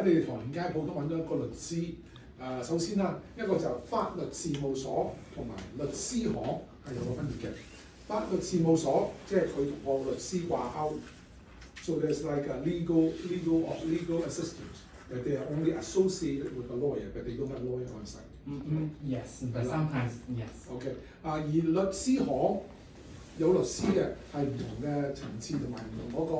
喺你哋唐人街普通揾到一個律師。首先啦，一個就法律事務所同埋律師行係有個分別嘅。法律事務所即係佢同個律師掛鈎 ，so there's like a legal assistant. That they are only associated with a lawyer, but they don't have a lawyer on site. Yes, but sometimes yes. OK. 而律師行有律師嘅係唔同嘅層次同埋唔同嗰個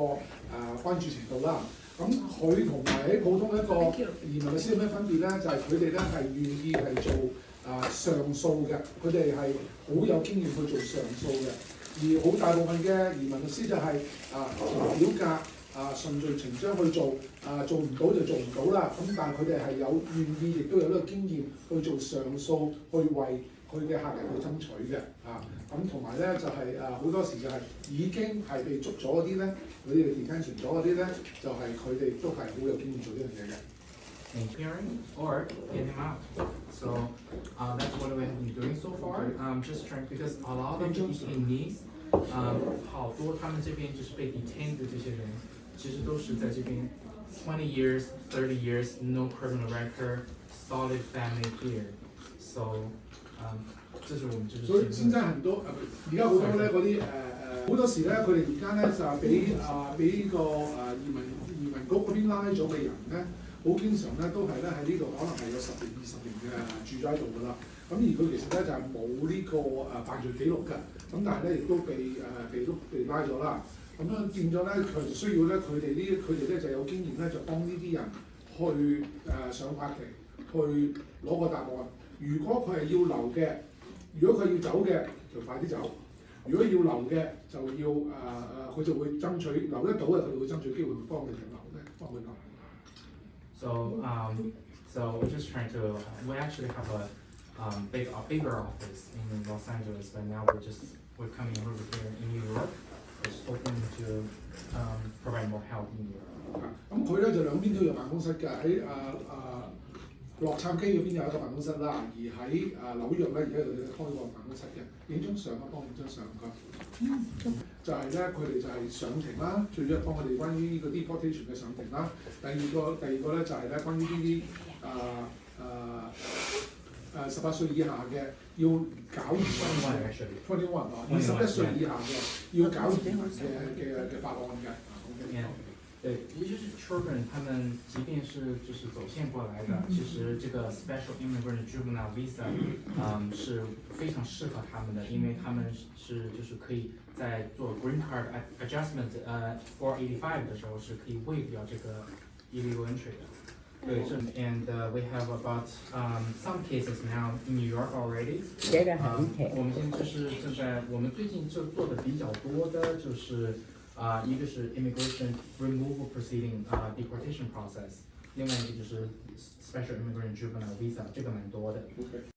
關注程度啦。咁佢同埋喺普通一個移民律師有咩分別咧？就係佢哋咧係願意係做上訴嘅，佢哋係好有經驗去做上訴嘅。而好大部分嘅移民律師就係表格順序程章去做，做唔到就做唔到啦。咁但係佢哋係有願意，亦都有呢個經驗去做上訴，去為佢嘅客人去爭取嘅。咁同埋咧就係好多時就係已經係被捉咗嗰啲咧，佢哋 detention 咗嗰啲咧，就係佢哋都係好有經驗做呢樣嘢嘅。Hearing or get him out. So that's what we have been doing so far. Just trying because a lot of detainees, 好多他们这边就是被 detained 的这些人，其实都是在这边20 years, 30 years, no criminal record, solid family here. So 这是我们就是。所以現在很多而家好多咧嗰啲好多時咧，佢哋而家咧就係俾個移民局嗰邊拉咗嘅人咧。好經常咧都係咧喺呢度可能係有10年、20年嘅住咗喺度㗎啦。咁而佢其實咧就係冇呢個犯罪記錄㗎。咁但係咧亦都被拉咗啦。咁樣變咗咧，佢就需要咧佢哋咧就有經驗咧，就幫呢啲人去上法庭，去攞個答案。如果佢係要留嘅，如果佢要走嘅，就快啲走；如果要留嘅，就要佢就會爭取留得到嘅，佢哋會爭取機會幫佢哋留嘅，幫佢留。So we're just trying to. We actually have a bigger office in Los Angeles, but now we're coming over here in New York, just hoping to provide more help in New York. 咁佢咧就兩邊都有辦公室嘅，喺洛杉磯嗰邊有一個辦公室啦，而喺紐約咧而家有開個辦公室嘅。影張相啊，幫影張相唔該。就係咧，佢哋就係上庭啦，最主要幫佢哋關於呢個 deportation 嘅上庭啦。第二個咧就係咧關於呢啲18歲以下嘅要搞移民21啊，21歲以下嘅要搞移民嘅法案嘅。对，也就是 children， 他们即便是就是走线过来的，其实这个 special immigrant juvenile visa， 是非常适合他们的，因为他们是就是可以在做 green card adjustment 485的时候是可以 waive 掉这个 illegal entry 的。对，and we have about some cases now in New York already。我们现在就是我们最近就做的比较多的就是。一个是 immigration removal proceeding deportation process， 另外一个就是 special immigrant juvenile visa， 这个蛮多的。